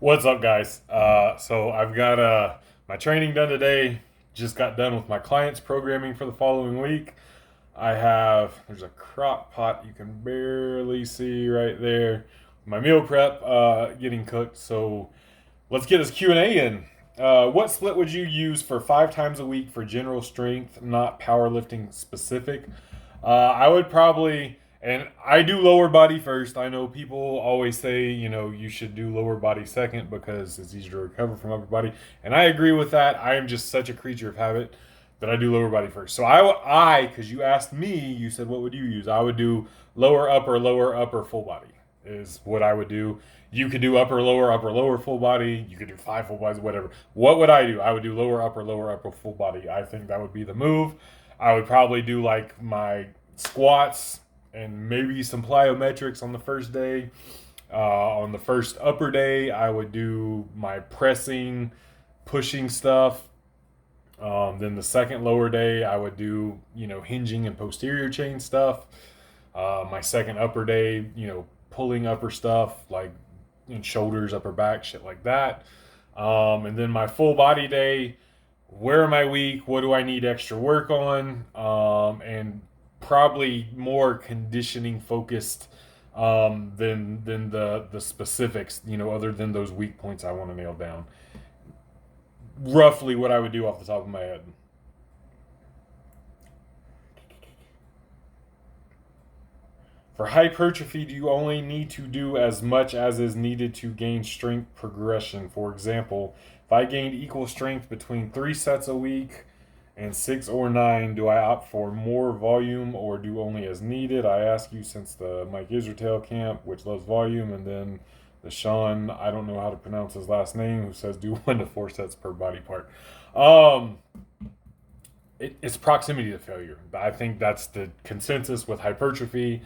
What's up, guys? So I've got my training done today. Just got done with my clients programming for the following week. There's a crock pot you can barely see right there. My meal prep getting cooked. So let's get this Q&A in. What split would you use for 5 times a week for general strength, not powerlifting specific? I would probably, and I do lower body first. I know people always say, you should do lower body second because it's easier to recover from upper body. And I agree with that. I am just such a creature of habit that I do lower body first. So because you asked me, you said, what would you use? I would do lower, upper, full body is what I would do. You could do upper, lower, full body. You could do 5 full bodies, whatever. What would I do? I would do lower, upper, full body. I think that would be the move. I would probably do like my squats and maybe some plyometrics on the first day. On the first upper day, I would do my pressing, pushing stuff. Then the second lower day, I would do, hinging and posterior chain stuff. My second upper day, pulling upper stuff like in shoulders, upper back, shit like that. And then my full body day, where am I weak? What do I need extra work on? And probably more conditioning focused than the specifics. Other than those weak points I want to nail down. Roughly what I would do off the top of my head. For hypertrophy, do you only need to do as much as is needed to gain strength progression? For example, if I gained equal strength between 3 sets a week and 6 or 9, do I opt for more volume or do only as needed? I ask you since the Mike Israel camp, which loves volume, and then the Sean, I don't know how to pronounce his last name, who says do 1 to 4 sets per body part. It's proximity to failure. I think that's the consensus with hypertrophy.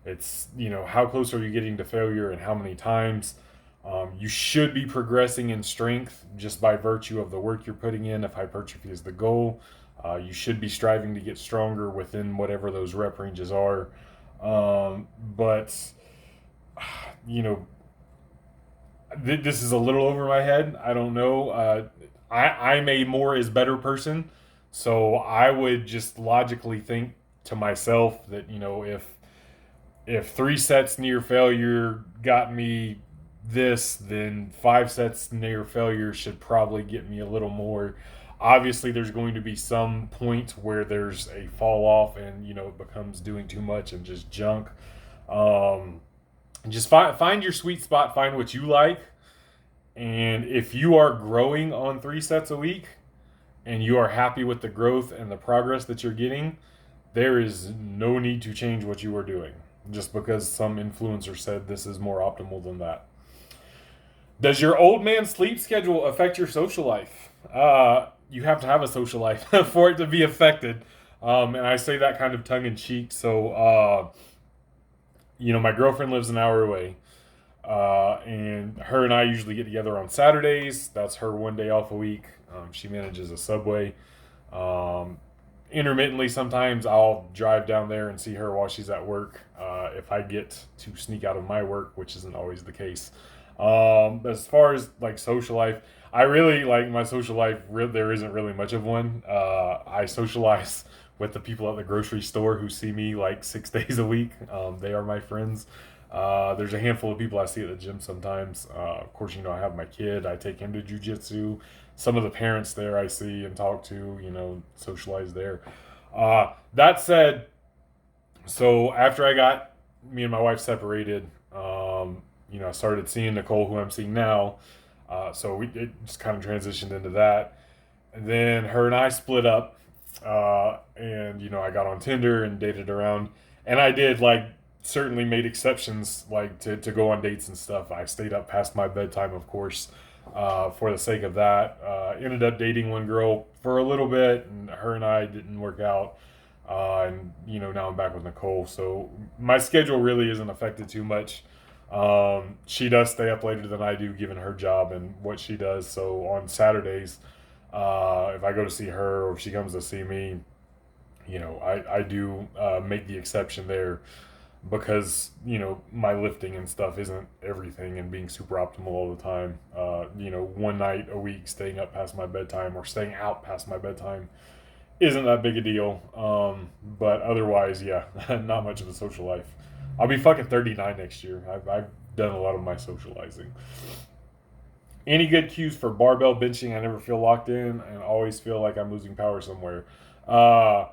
It's, how close are you getting to failure and how many times? You should be progressing in strength just by virtue of the work you're putting in. If hypertrophy is the goal, you should be striving to get stronger within whatever those rep ranges are. But, this is a little over my head. I don't know. I'm a more is better person. So I would just logically think to myself that, if 3 sets near failure got me this, then 5 sets near failure should probably get me a little more. Obviously, there's going to be some point where there's a fall off and it becomes doing too much and just junk. Just find your sweet spot, find what you like, and if you are growing on 3 sets a week and you are happy with the growth and the progress that you're getting, there is no need to change what you are doing just because some influencer said this is more optimal than that. Does your old man sleep schedule affect your social life? You have to have a social life for it to be affected. And I say that kind of tongue in cheek. So, my girlfriend lives an hour away. And her and I usually get together on Saturdays. That's her one day off a week. She manages a Subway. Intermittently, sometimes I'll drive down there and see her while she's at work. If I get to sneak out of my work, which isn't always the case. As far as like social life, I really like my social life. There isn't really much of one. I socialize with the people at the grocery store who see me like 6 days a week. They are my friends. There's a handful of people I see at the gym sometimes. Of course, I have my kid. I take him to jujitsu. Some of the parents there I see and talk to, socialize there. That said, so after me and my wife separated, I started seeing Nicole, who I'm seeing now. So it just kind of transitioned into that. And then her and I split up. And I got on Tinder and dated around. And I did certainly made exceptions to go on dates and stuff. I stayed up past my bedtime, of course, for the sake of that. Ended up dating one girl for a little bit, and her and I didn't work out. And now I'm back with Nicole, so my schedule really isn't affected too much. She does stay up later than I do, given her job and what she does. So on Saturdays, if I go to see her or if she comes to see me, I do make the exception there. because my lifting and stuff isn't everything, and being super optimal all the time. One night a week staying up past my bedtime or staying out past my bedtime isn't that big a deal. But otherwise, yeah, not much of a social life. I'll be fucking 39 next year. I've done a lot of my socializing. Any good cues for barbell benching? I never feel locked in and always feel like I'm losing power somewhere. Uh,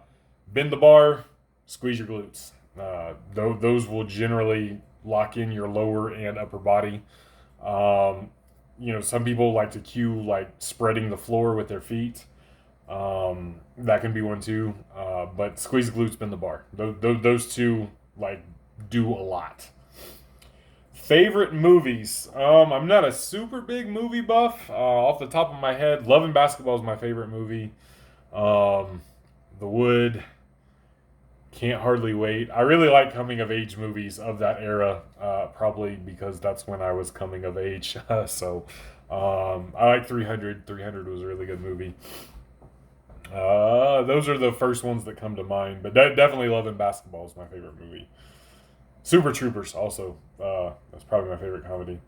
Bend the bar, squeeze your glutes. Those will generally lock in your lower and upper body. Um, some people like to cue like spreading the floor with their feet. That can be one too. But squeeze the glutes, bend the bar. Those two like do a lot. Favorite movies? I'm not a super big movie buff. Off the top of my head, Love and Basketball is my favorite movie. Um, The Wood, Can't Hardly Wait. I really like coming of age movies of that era, probably because that's when I was coming of age. So I like 300. 300 was a really good movie. Those are the first ones that come to mind, but definitely Love and Basketball is my favorite movie. Super Troopers also. That's probably my favorite comedy.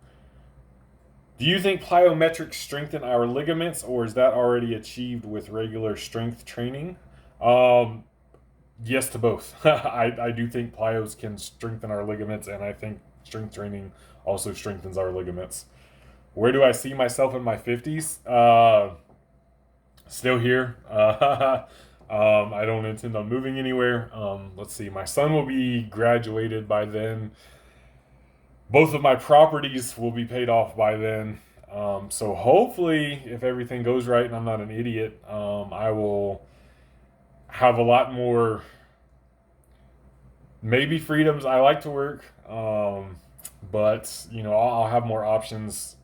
Do you think plyometrics strengthen our ligaments, or is that already achieved with regular strength training? Um, yes to both. I do think plyos can strengthen our ligaments, and I think strength training also strengthens our ligaments. Where do I see myself in my 50s? Still here. I don't intend on moving anywhere. Let's see. My son will be graduated by then. Both of my properties will be paid off by then. So hopefully, if everything goes right and I'm not an idiot, I will have a lot more maybe freedoms. I like to work, but I'll have more options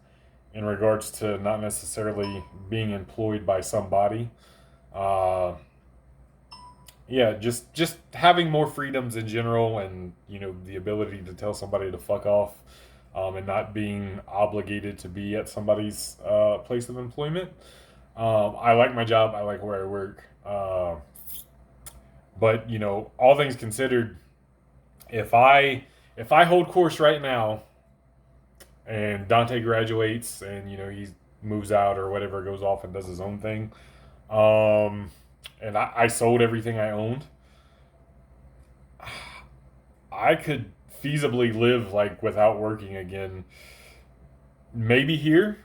in regards to not necessarily being employed by somebody. Uh, yeah, just having more freedoms in general, and the ability to tell somebody to fuck off, and not being obligated to be at somebody's place of employment. I like my job. I like where I work. But all things considered, if I hold course right now, and Dante graduates, and he moves out or whatever, goes off and does his own thing, and I sold everything I owned, I could feasibly live like without working again. Maybe here,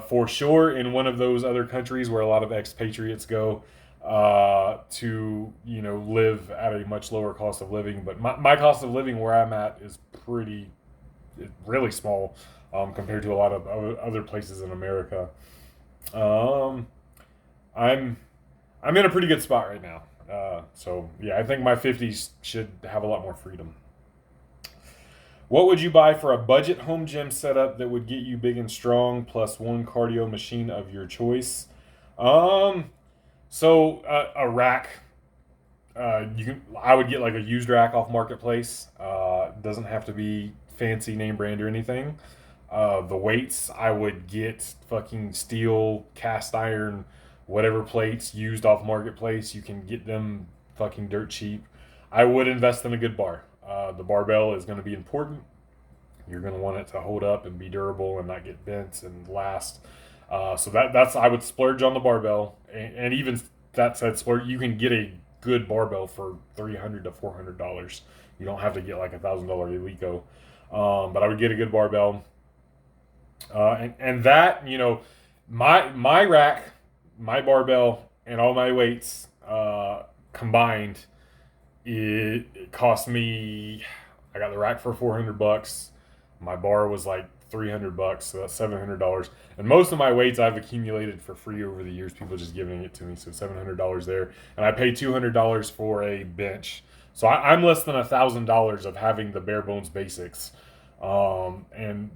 for sure, in one of those other countries where a lot of expatriates go to live at a much lower cost of living. But my cost of living where I'm at is really small, compared to a lot of other places in America. Um, I'm I'm in a pretty good spot right now. So yeah, I think my 50s should have a lot more freedom. What would you buy for a budget home gym setup that would get you big and strong, plus one cardio machine of your choice? Um, a rack. I would get like a used rack off marketplace. Doesn't have to be fancy name brand or anything. The weights, I would get fucking steel, cast iron, whatever plates used off marketplace. You can get them fucking dirt cheap. I would invest in a good bar. The barbell is going to be important. You're going to want it to hold up and be durable and not get bent and last. So that's I would splurge on the barbell, and even that said, splurge. You can get a good barbell for $300 to $400. You don't have to get like $1,000 Eleiko. But I would get a good barbell, and that my rack, my barbell, and all my weights combined, it cost me. I got the rack for $400. My bar was like $300, so that's $700. And most of my weights I've accumulated for free over the years. People just giving it to me, so $700 there. And I paid $200 for a bench. So I'm less than $1,000 of having the bare bones basics, and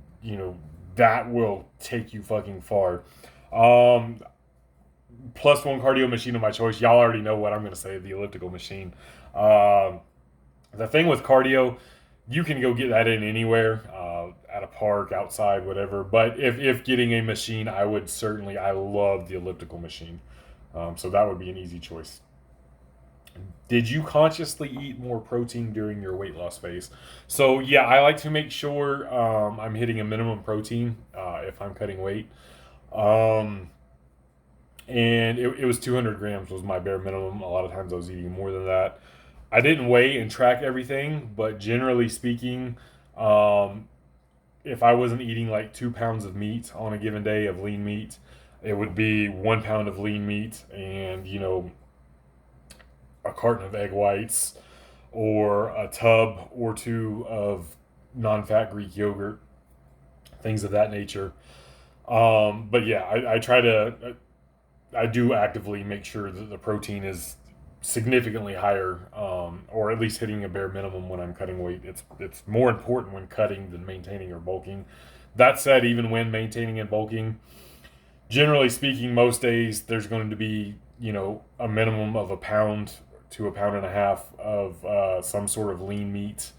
that will take you fucking far. Um, Plus one cardio machine of my choice. Y'all already know what I'm going to say. The elliptical machine. Um, the thing with cardio, you can go get that in anywhere, at a park, outside, whatever. But if getting a machine, I love the elliptical machine. So that would be an easy choice. Did you consciously eat more protein during your weight loss phase? So yeah, I like to make sure I'm hitting a minimum protein if I'm cutting weight. Um, and it was 200 grams was my bare minimum. A lot of times I was eating more than that. I didn't weigh and track everything, but generally speaking, um, if I wasn't eating like 2 pounds of meat on a given day of lean meat, it would be 1 pound of lean meat and, a carton of egg whites or a tub or two of non fat Greek yogurt, things of that nature. But yeah, I try to, I do actively make sure that the protein is significantly higher, or at least hitting a bare minimum when I'm cutting weight. It's more important when cutting than maintaining or bulking. That said, even when maintaining and bulking, generally speaking, most days there's going to be a minimum of a pound to a pound and a half of some sort of lean meat,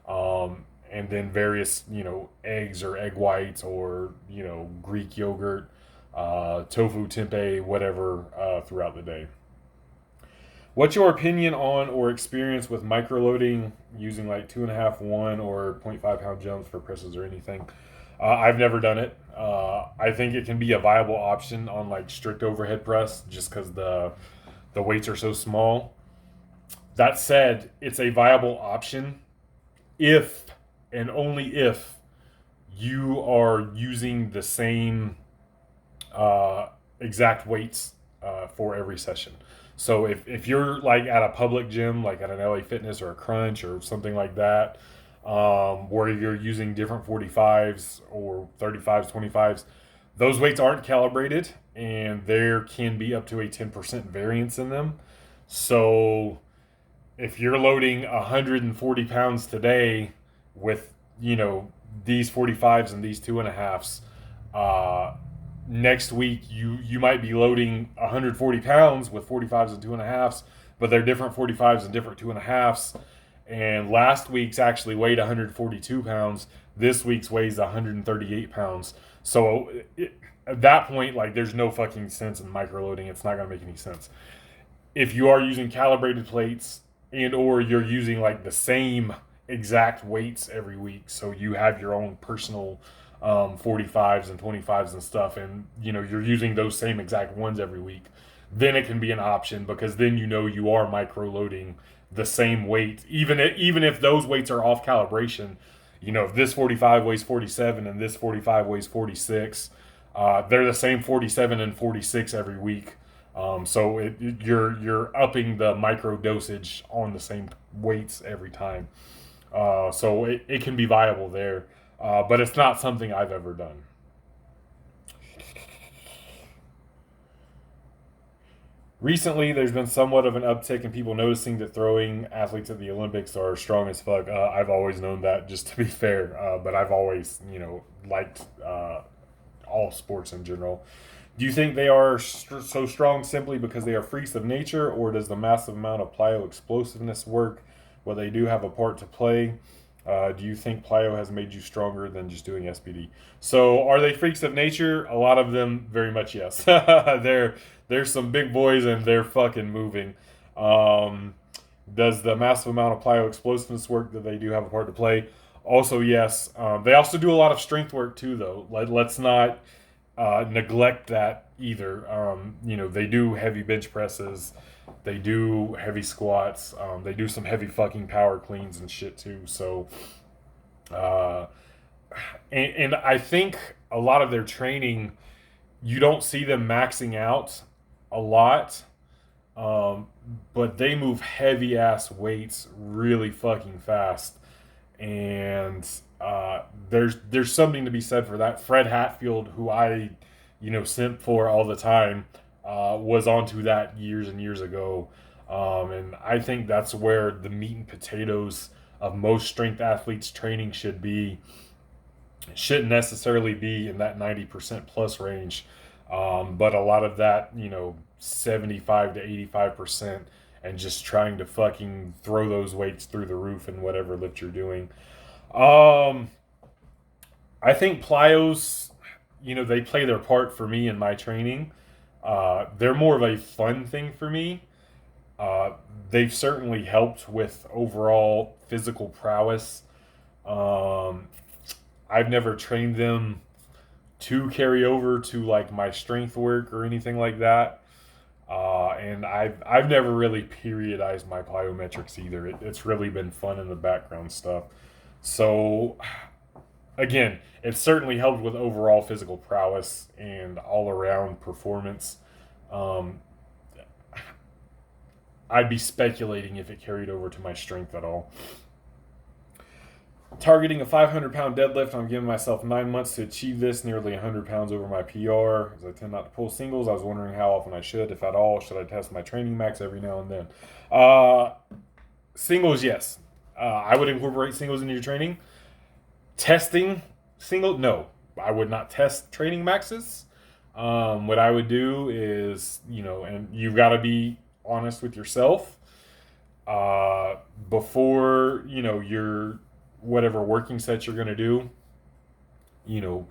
and then various eggs or egg whites or Greek yogurt, tofu, tempeh, whatever throughout the day. What's your opinion on or experience with microloading using like 2.5, 1, or zero point 0.5 pound jumps for presses or anything? I've never done it. I think it can be a viable option on like strict overhead press just because the weights are so small. That said, it's a viable option if and only if you are using the same exact weights for every session. So if you're like at a public gym, like at an LA Fitness or a Crunch or something like that, where you're using different 45s or 35s, 25s, those weights aren't calibrated and there can be up to a 10% variance in them. So if you're loading 140 pounds today with, these 45s and these 2.5s, uh, next week you might be loading 140 pounds with 45s and 2.5s, but they're different 45s and different 2.5s. And last week's actually weighed 142 pounds. This week's weighs 138 pounds. So at that point, like, there's no fucking sense in microloading. It's not going to make any sense. If you are using calibrated plates and or you're using like the same exact weights every week, so you have your own personal 45s and 25s and stuff, and you're using those same exact ones every week, then it can be an option because then you are micro loading the same weight, even if those weights are off calibration. If this 45 weighs 47 and this 45 weighs 46, they're the same 47 and 46 every week. So you're upping the micro dosage on the same weights every time. So it can be viable there, but it's not something I've ever done. Recently, there's been somewhat of an uptick in people noticing that throwing athletes at the Olympics are strong as fuck. I've always known that, just to be fair, but I've always, liked all sports in general. Do you think they are so strong simply because they are freaks of nature, or does the massive amount of plyo explosiveness work? Well, they do have a part to play. Do you think plyo has made you stronger than just doing SPD? So, are they freaks of nature? A lot of them, very much yes. There's some big boys and they're fucking moving. Um, does the massive amount of plyo explosiveness work that they do have a part to play? Also, yes. They also do a lot of strength work too, though. Let's not neglect that either. They do heavy bench presses, they do heavy squats, they do some heavy fucking power cleans and shit too. So, uh, and I think a lot of their training, you don't see them maxing out a lot, um, but they move heavy ass weights really fucking fast, and there's something to be said for that. Fred Hatfield, who I simp for all the time, was onto that years and years ago, and I think that's where the meat and potatoes of most strength athletes training should be. It shouldn't necessarily be in that 90% plus range, but a lot of that 75 to 85%, and just trying to fucking throw those weights through the roof in whatever lift you're doing. Um, I think plyos, they play their part for me in my training. They're more of a fun thing for me. They've certainly helped with overall physical prowess. Um, I've never trained them to carry over to like my strength work or anything like that. And I've never really periodized my plyometrics either. It's really been fun in the background stuff. So again, it's certainly helped with overall physical prowess and all around performance. Um, I'd be speculating if it carried over to my strength at all. Targeting a 500-pound deadlift, I'm giving myself 9 months to achieve this, nearly 100 pounds over my PR. As I tend not to pull singles, I was wondering how often I should, if at all. Should I test my training max every now and then? Singles, yes. I would incorporate singles into your training. Testing single, no. I would not test training maxes. What I would do is, and you've got to be honest with yourself before, your whatever working sets you're going to do, you know,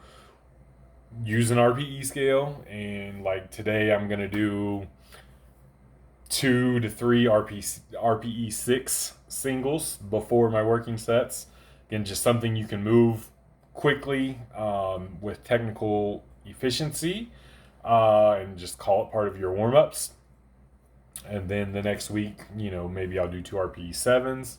use an RPE scale. And like today, I'm going to do 2 to 3 RPE 6 singles before my working sets. Again, just something you can move quickly with technical efficiency and just call it part of your warm ups. And then the next week, maybe I'll do 2 RPE 7s.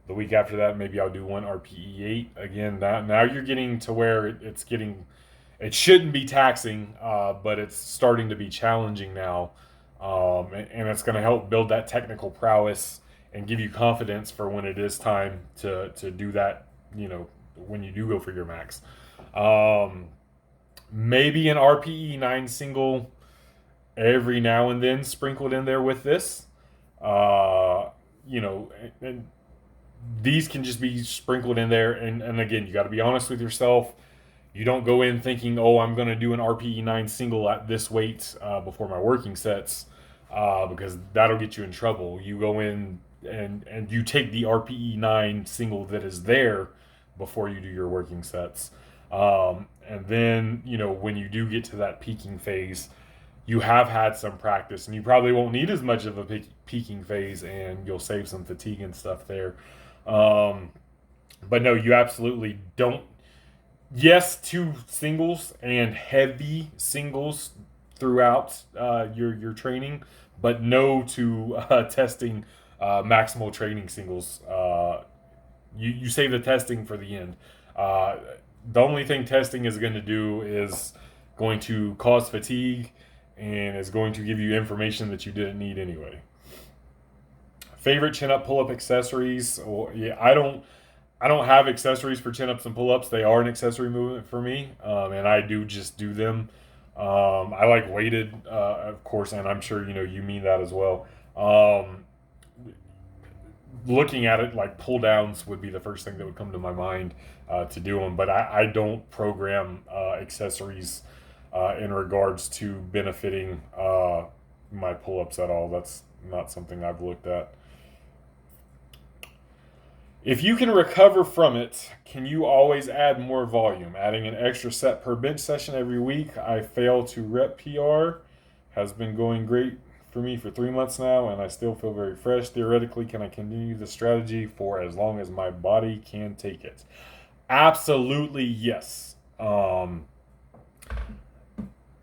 The week after that, maybe I'll do 1 RPE 8. Again, now you're getting to where it shouldn't be taxing, but it's starting to be challenging now. And it's going to help build that technical prowess and give you confidence for when it is time to do that, when you do go for your max. Maybe an RPE 9 single every now and then sprinkled in there with this. And these can just be sprinkled in there. And again, you got to be honest with yourself. You don't go in thinking, oh, I'm going to do an RPE 9 single at this weight before my working sets because that'll get you in trouble. You go in and you take the RPE 9 single that is there before you do your working sets. And then, when you do get to that peaking phase, you have had some practice and you probably won't need as much of a peaking phase and you'll save some fatigue and stuff there. But no, you absolutely don't. Yes, 2 singles and heavy singles throughout your training, but no to testing maximal training singles. You save the testing for the end. The only thing testing is going to do is going to cause fatigue and is going to give you information that you didn't need anyway. Favorite chin-up pull-up accessories? Well, yeah, I don't have accessories for chin-ups and pull-ups. They are an accessory movement for me, and I do just do them. I like weighted, of course, and I'm sure you mean that as well. Looking at it, like pull downs would be the first thing that would come to my mind to do them, but I don't program accessories in regards to benefiting my pull-ups at all. That's not something I've looked at. If you can recover from it, can you always add more volume? Adding an extra set per bench session every week. I fail to rep PR. Has been going great for me for 3 months now, and I still feel very fresh. Theoretically, can I continue the strategy for as long as my body can take it? Absolutely yes.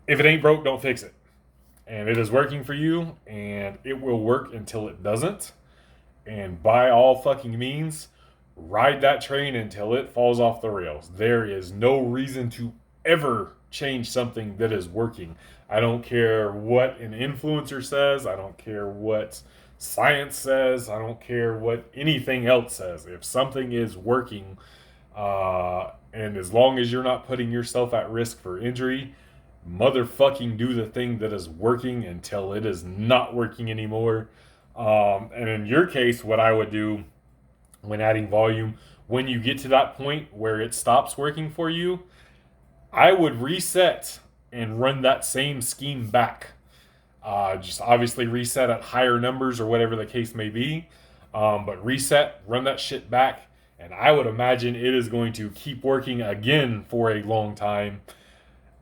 If it ain't broke, don't fix it. And it is working for you, and it will work until it doesn't. And by all fucking means, ride that train until it falls off the rails. There is no reason to ever change something that is working. I don't care what an influencer says. I don't care what science says. I don't care what anything else says. If something is working, and as long as you're not putting yourself at risk for injury, motherfucking do the thing that is working until it is not working anymore. And in your case, what I would do when adding volume, when you get to that point where it stops working for you, I would reset and run that same scheme back. Just obviously reset at higher numbers or whatever the case may be. But reset, run that shit back, and I would imagine it is going to keep working again for a long time.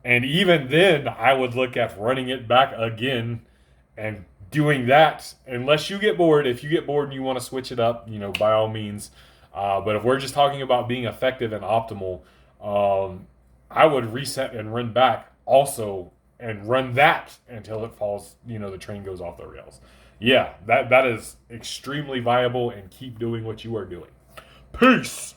And even then, I would look at running it back again and doing that, unless you get bored. If you get bored and you want to switch it up, by all means. But if we're just talking about being effective and optimal, I would reset and run back also and run that until it falls, the train goes off the rails. Yeah, that is extremely viable, and keep doing what you are doing. Peace.